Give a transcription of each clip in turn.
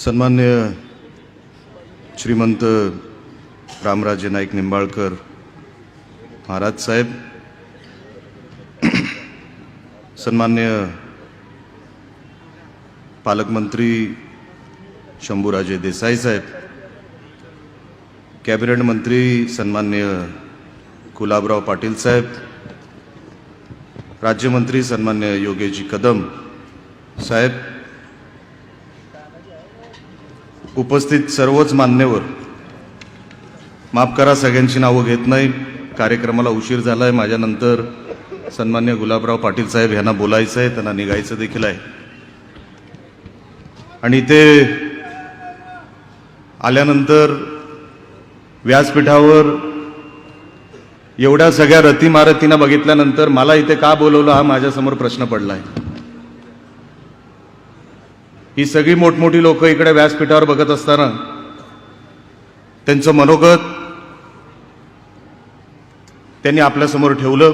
सन्मान्य श्रीमंत रामराजे नाईक निंबाळकर महाराज साहेब, सन्मान्य पालकमंत्री शंभूराजे देसाई साहेब, कॅबिनेट मंत्री सन्मान्य गुलाबराव पाटील साहेब, राज्यमंत्री सन्मान्य योगेशजी कदम साहेब, उपस्थित सर्वच मान्यवर, माफ करा सगळ्यांची नावं घेत नाही, कार्यक्रमाला उशीर झाला आहे. माझ्यानंतर सन्मान्य गुलाबराव पाटील साहेब यांना बोलायचं आहे, त्यांना निघायचं देखील आहे. आणि इथे आल्यानंतर व्यासपीठावर एवढ्या सगळ्या रतीमारतींना बघितल्यानंतर मला इथे का बोलवलं हा माझ्यासमोर प्रश्न पडला आहे. ही सगळी मोठमोठी लोक इकडे व्यासपीठावर बघत असताना त्यांचं मनोगत त्यांनी आपल्यासमोर ठेवलं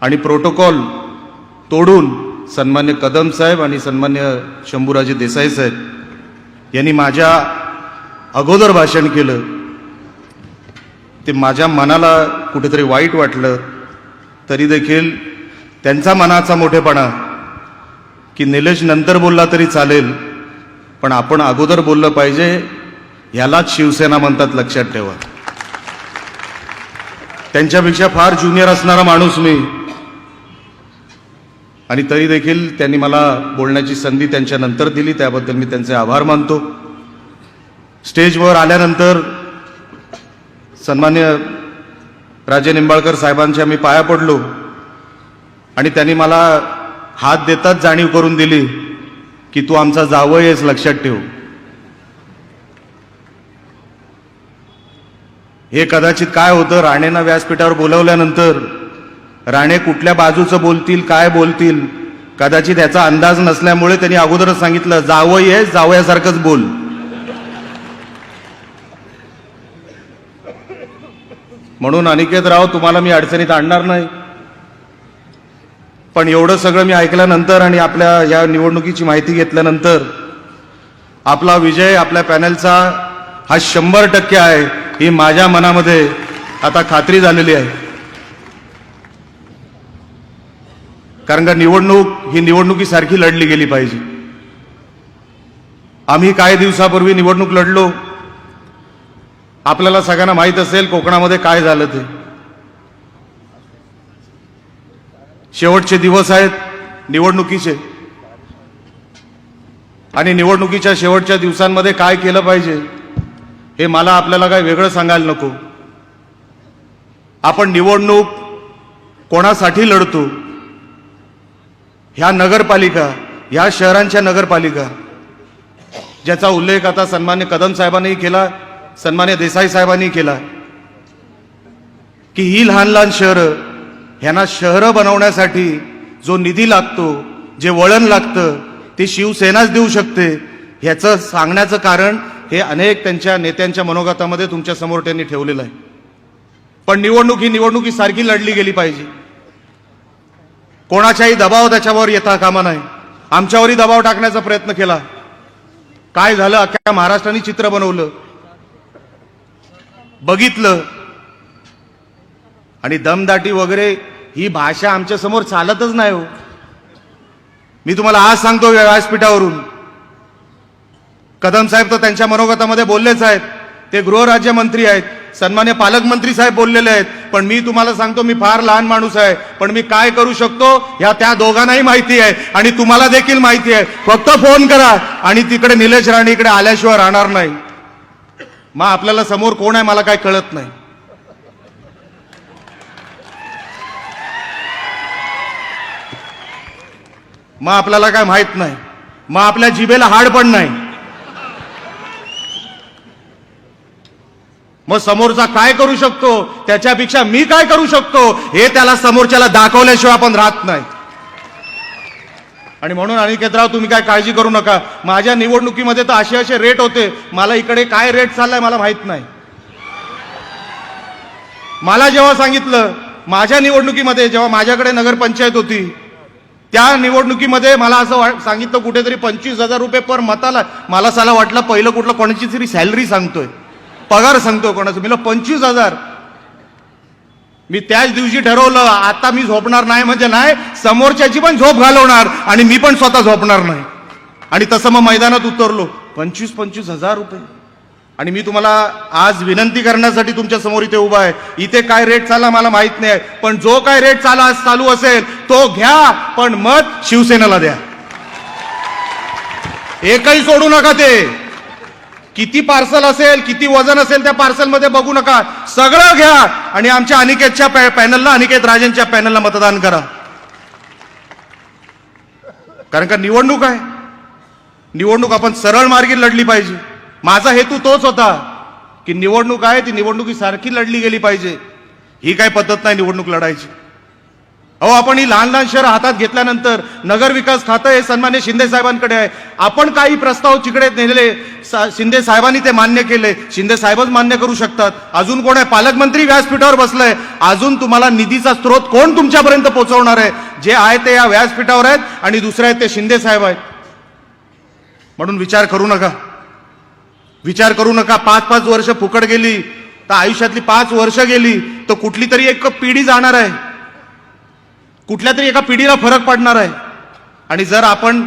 आणि प्रोटोकॉल तोडून सन्मान्य कदम साहेब आणि सन्मान्य शंभूराजे देसाई साहेब यांनी माझ्या अगोदर भाषण केलं. ते माझ्या मनाला कुठेतरी वाईट वाटलं. तरी देखील त्यांचा मनाचा मोठेपणा की निलेश नंतर बोलला तरी चालेल, पण आपण अगोदर बोललं पाहिजे, ह्यालाच शिवसेना म्हणतात, लक्षात ठेवा. त्यांच्यापेक्षा फार ज्युनियर असणारा माणूस मी, आणि तरी देखील त्यांनी मला बोलण्याची संधी त्यांच्या नंतर दिली, त्याबद्दल मी त्यांचे आभार मानतो. स्टेजवर आल्यानंतर सन्मान्य राजे निंबाळकर साहेबांच्या मी पाया पडलो आणि त्यांनी मला हात देताच जाणीव करून दिली की तू आमचा जावई आहेस, लक्षात ठेव. हे कदाचित काय होतं, राणेंना व्यासपीठावर बोलवल्यानंतर राणे कुठल्या बाजूचं बोलतील, काय बोलतील, कदाचित याचा अंदाज नसल्यामुळे त्यांनी अगोदरच सांगितलं, जावई आहे, जावयासारखंच बोल. म्हणून अनिकेतराव, तुम्हाला मी अडचणीत आणणार नाही. पण एवढं सगळं मी ऐकल्यानंतर आणि आपल्या या निवडणुकीची माहिती घेतल्यानंतर आपला विजय आपल्या पॅनलचा हा 100% आहे, ही माझ्या मनामध्ये आता खात्री झालेली आहे. कारण का निवडणूक ही निवडणुकीसारखी लढली गेली पाहिजे. आम्ही काही दिवसापूर्वी निवडणूक लढलो. आपल्याला सगळ्यांना माहीत असेल कोकणामध्ये काय झालं ते. शेवटचे दिवस आहेत निवडणुकीचे, आणि निवडणुकीच्या शेवटच्या दिवसांमध्ये काय केलं पाहिजे हे मला आपल्याला काय वेगळं सांगायला नको. आपण निवडणूक कोणासाठी लढतो, ह्या नगरपालिका, ह्या शहरांच्या नगरपालिका, ज्याचा उल्लेख आता सन्मान्य कदम साहेबांनी केला, सन्मान्य देसाई साहेबांनी केला, की ही लहान लहान शहरं, ह्यांना शहरं बनवण्यासाठी जो निधी लागतो, जे वळण लागतं, ते शिवसेनाच देऊ शकते. ह्याचं सांगण्याचं कारण हे अनेक त्यांच्या नेत्यांच्या मनोगतामध्ये तुमच्या समोर त्यांनी ठेवलेलं आहे. पण निवडणूक ही निवडणुकीसारखी लढली गेली पाहिजे. कोणाचाही दबाव त्याच्यावर येता कामा नाही. आमच्यावरही दबाव टाकण्याचा प्रयत्न केला. काय झालं, अख्ख्या महाराष्ट्राने चित्र बनवलं, बघितलं. आणि दमदाटी वगैरे ही भाषा आमच्या समोर चालतच नाही हो. मी तुम्हाला आज सांगतो व्यासपीठावरून, कदम साहेब तर त्यांच्या मनोगतामध्ये बोललेच आहेत, ते गृहराज्यमंत्री आहेत, सन्मान्य पालकमंत्री साहेब बोललेले आहेत. पण मी तुम्हाला सांगतो, मी फार लहान माणूस आहे, पण मी काय करू शकतो ह्या त्या दोघांनाही माहिती आहे आणि तुम्हाला देखील माहिती आहे. फक्त फोन करा आणि तिकडे निलेश राणे इकडे आल्याशिवाय राहणार नाही. मग आपल्याला समोर कोण आहे मला काय कळत नाही. मग आपल्याला काय माहित नाही, मग आपल्या जिभेला हाड पण नाही. मग समोरचा काय करू शकतो त्याच्यापेक्षा मी काय करू शकतो हे त्याला समोरच्याला दाखवल्याशिवाय आपण राहत नाही. आणि म्हणून अनिकेतराव, तुम्ही काय काळजी करू नका. माझ्या निवडणुकीमध्ये तर असे रेट होते, मला इकडे काय रेट चाललाय मला माहित नाही. मला जेव्हा सांगितलं, माझ्या निवडणुकीमध्ये जेव्हा माझ्याकडे नगरपंचायत होती, त्या निवडणुकीमध्ये मला असं सांगितलं कुठेतरी 25,000 रुपये पर मताला. मला साला वाटलं पहिलं कुठलं कोणाची तरी सॅलरी सांगतोय, पगार सांगतोय कोणाचं. मी 25,000. मी त्याच दिवशी ठरवलं आता मी झोपणार नाही, म्हणजे नाही, समोरच्याची पण झोप घालवणार आणि मी पण स्वतः झोपणार नाही. आणि तसं मग मैदानात उतरलो. 25,000 रुपये. आणि मी तुम्हाला आज विनंती करण्यासाठी तुमच्या समोर इथे उभा आहे. इथे काय रेट चालला मला माहित नाही, पण जो काय रेट चालू असेल तो घ्या, पण मत शिवसेनेला द्या. एकही सोडू नका. ते किती पार्सल असेल, किती वजन असेल त्या पार्सल मध्ये बघू नका, सगळं घ्या आणि आमच्या अनिकेतच्या पॅनलला, अनिकेत राजेंच्या पॅनलला मतदान करा. कारण का निवडणूक आहे, निवडणूक आपण सरळ मार्गी लढली पाहिजे. माझा हेतू तोच होता की निवडणूक आहे ती निवडणुकीसारखी लढली गेली पाहिजे. ही काय पद्धत नाही निवडणूक लढायची. अहो, आपण ही लहान लहान शहर हातात घेतल्यानंतर नगर विकास खातं हे सन्मान्य शिंदे साहेबांकडे आहे. आपण काही प्रस्ताव तिकडे नेलेले, शिंदे साहेबांनी ते मान्य केले. शिंदे साहेबच मान्य करू शकतात. अजून कोण आहे? पालकमंत्री व्यासपीठावर बसलाय. अजून तुम्हाला निधीचा स्रोत कोण तुमच्यापर्यंत पोहोचवणार आहे? जे आहे ते या व्यासपीठावर आहेत आणि दुसरे आहेत ते शिंदे साहेब आहेत. म्हणून विचार करू नका, विचार करू नका. 5-5 वर्ष फुकट गेली तर आयुष्यातली 5 वर्ष गेली तर कुठली तरी एक पिढी जाणार आहे, कुठल्या तरी एका पिढीला फरक पडणार आहे. आणि जर आपण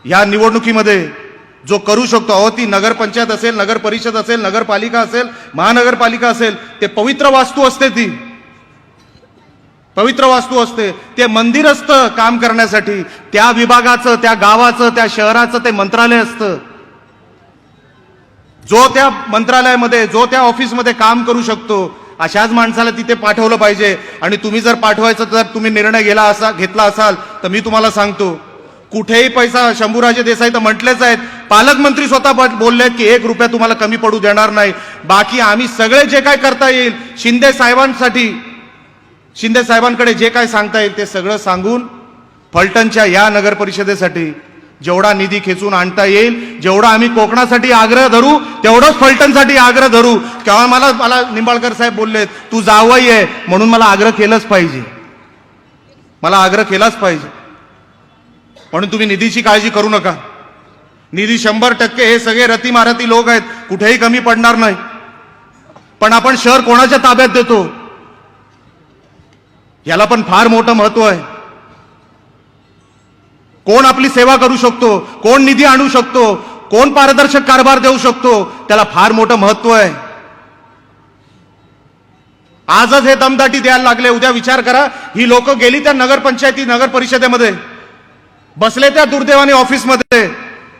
या निवडणुकीमध्ये जो करू शकतो, अहो ती नगरपंचायत असेल, नगर परिषद असेल, नगरपालिका असेल, महानगरपालिका असेल, ते पवित्र वास्तू असते. ती पवित्र वास्तू असते. ते मंदिर असतं काम करण्यासाठी. त्या विभागाचं, त्या गावाचं, त्या शहराचं ते मंत्रालय असतं. जो त्या मंत्रालयामध्ये, जो त्या ऑफिसमध्ये काम करू शकतो, अशाच माणसाला तिथे पाठवलं पाहिजे. आणि तुम्ही जर पाठवायचं तर तुम्ही निर्णय घेतला असाल तर मी तुम्हाला सांगतो, कुठेही पैसा, शंभूराजे देसाई तर म्हटलेच आहेत, पालकमंत्री स्वतः बोलले की 1 रुपया तुम्हाला कमी पडू देणार नाही. बाकी आम्ही सगळे जे काय करता येईल शिंदे साहेबांसाठी, शिंदे साहेबांकडे जे काय सांगता येईल ते सगळं सांगून फलटणच्या या नगर परिषदेसाठी जेवढा निधी खेचून आणता येईल, जेवढा आम्ही कोकणासाठी आग्रह धरू तेवढंच फलटणसाठी आग्रह धरू. केव्हा मला निंबाळकर साहेब बोललेत तू जावई आहे म्हणून मला आग्रह केलाच पाहिजे, मला आग्रह केलाच पाहिजे. म्हणून तुम्ही निधीची काळजी करू नका. निधी 100% हे सगळे रती मारती लोक आहेत, कुठेही कमी पडणार नाही. पण आपण शहर कोणाच्या ताब्यात देतो याला पण फार मोठं महत्व आहे. कोण आपली सेवा करू शकतो, कोण निधी आणू शकतो, कोण पारदर्शक कारभार देऊ शकतो, त्याला फार मोठं महत्व आहे. आजच हे दमदाटी द्यायला लागले. उद्या विचार करा, ही लोक गेली त्या नगरपंचायती, नगर परिषदेमध्ये बसले, त्या दुर्दैवाने ऑफिसमध्ये,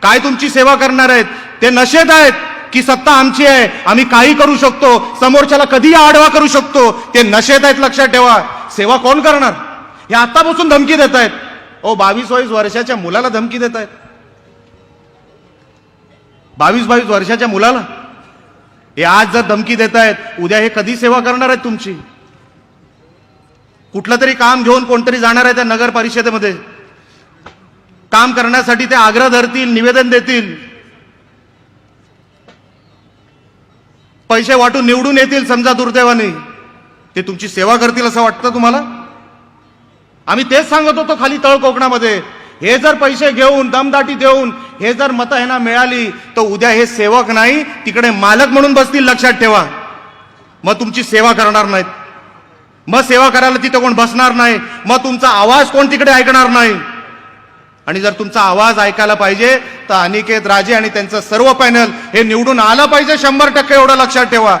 काय तुमची सेवा करणार आहेत? ते नशेत आहेत की सत्ता आमची आहे, आम्ही काही करू शकतो, समोरच्याला कधी आडवा करू शकतो. ते नशेत आहेत, लक्षात ठेवा. सेवा कोण करणार? हे आतापासून धमकी देत आहेत. 22-22 वर्षाच्या मुलाला धमकी देत आहेत. 22-22 वर्षाच्या मुलाला हे आज जर धमकी देत आहेत, उद्या हे कधी सेवा करणार आहेत तुमची? कुठलं तरी काम घेऊन कोणतरी जाणार आहे त्या नगर परिषदेमध्ये, काम करण्यासाठी ते आग्रह धरतील, निवेदन देतील, पैसे वाटून निवडून येतील समजा दुर्दैवाने, ते तुमची सेवा करतील असं वाटतं तुम्हाला? आम्ही तेच सांगत होतो खाली तळ कोकणामध्ये, हे जर पैसे घेऊन, दमदाटी देऊन हे जर मतं ह्यांना मिळाली तर उद्या हे सेवक नाही, तिकडे मालक म्हणून बसतील, लक्षात ठेवा. मग तुमची सेवा करणार नाहीत, मग सेवा करायला तिथे कोण बसणार नाही, मग तुमचा आवाज कोण तिकडे ऐकणार नाही. आणि जर तुमचा आवाज ऐकायला पाहिजे तर अनिकेत राजे आणि त्यांचं सर्व पॅनल हे निवडून आलं पाहिजे 100%, एवढं लक्षात ठेवा.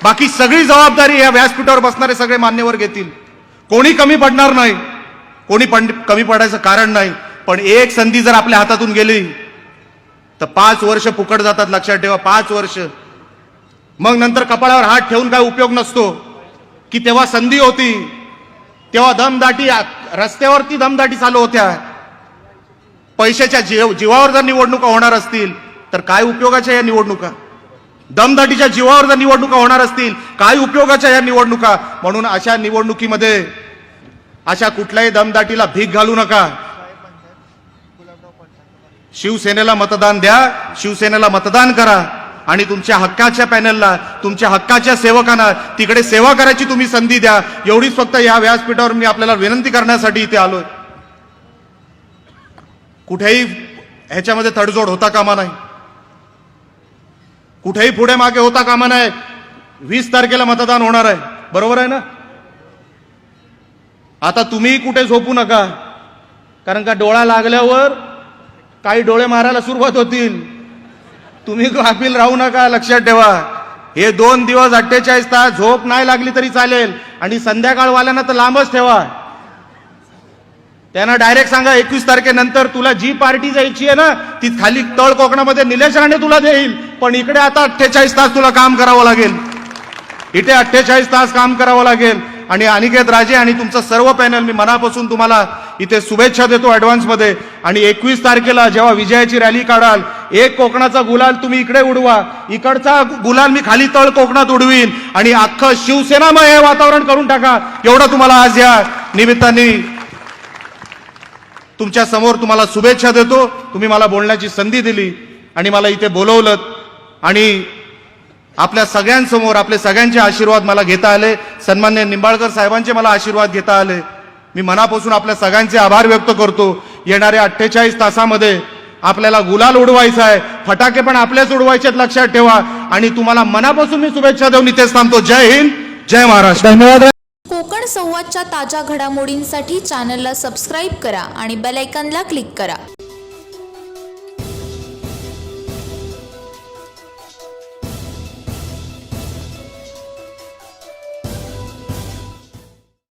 बाकी सगळी जबाबदारी या व्यासपीठावर बसणारे सगळे मान्यवर घेतील. कोणी कमी पडणार नाही, कोणी कमी पडायचं कारण नाही. पण एक संधी जर आपल्या हातातून गेली तर 5 वर्ष फुकट जातात, लक्षात ठेवा. 5 वर्ष. मग नंतर कपाळावर हात ठेवून काय उपयोग नसतो की तेव्हा संधी होती, तेव्हा दमदाटी, रस्त्यावरती दमदाटी चालू होत्या. पैशाच्या जीवावर जर निवडणुका होणार असतील तर काय उपयोगाच्या या निवडणुका? दमदाटीच्या जीवावर जर निवडणुका होणार असतील काय उपयोगाच्या या निवडणुका? म्हणून अशा निवडणुकीमध्ये अशा कुठल्याही दमदाटीला भीक घालू नका. शिवसेनेला मतदान द्या, शिवसेनेला मतदान करा आणि तुमच्या हक्काच्या पॅनलला, तुमच्या हक्काच्या सेवकांना तिकडे सेवा करायची तुम्ही संधी द्या. एवढीच फक्त या व्यासपीठावर मी आपल्याला विनंती करण्यासाठी इथे आलोय. कुठेही ह्याच्यामध्ये तडजोड होता कामा नाही, कुठेही पुढे मागे होता कामा नाही. 20 तारखेला मतदान होणार आहे, बरोबर आहे ना? आता तुम्ही कुठे झोपू नका, कारण का डोळा लागल्यावर काही डोळे मारायला सुरुवात होतील. तुम्ही गाफील राहू नका, लक्षात ठेवा. हे 2 दिवस 48 तास झोप नाही लागली तरी चालेल, आणि संध्याकाळवाल्यांना तर लांबच ठेवा. त्यांना डायरेक्ट सांगा 21 तारखेनंतर तुला जी पार्टी जायची आहे ना ती खाली तळ कोकणामध्ये निलेश राणे तुला देईल, पण इकडे आता 48 तास तुला काम करावं लागेल. इथे 48 तास काम करावं लागेल. आणि अनिकेत राजे आणि तुमचं सर्व पॅनल मी मनापासून तुम्हाला इथे शुभेच्छा देतो ॲडव्हान्समध्ये. आणि 21 तारखेला जेव्हा विजयाची रॅली काढाल, एक कोकणाचा गुलाल तुम्ही इकडे उडवा, इकडचा गुलाल मी खाली तळ कोकणात उडवीन, आणि अख्खं शिवसेनामय हे वातावरण करून टाका. एवढं तुम्हाला आज या निमित्ताने तुमच्या समोर तुम्हाला शुभेच्छा देतो. तुम्ही मला बोलण्याची संधी दिली आणि मला इथे बोलवलं, आणि आपल्या सगळ्यांसमोर आपले सगळ्यांचे आशीर्वाद मला घेता आले. सन्मान्य निंबाळकर साहेबांचे मला आशीर्वाद घेता आले. मी मनापासून आपल्या सगळ्यांचे आभार व्यक्त करतो. येणाऱ्या 48 तासामध्ये आपल्याला गुलाल उडवायचा आहे, फटाके पण आपलेच उडवायचे, लक्षात ठेवा. आणि तुम्हाला मनापासून मी शुभेच्छा देऊन इथेच थांबतो. जय हिंद, जय महाराष्ट्र. धन्यवाद. कोकण संवादच्या ताज्या घडामोडींसाठी चॅनलला सबस्क्राईब करा आणि बेल आयकॉनला क्लिक करा.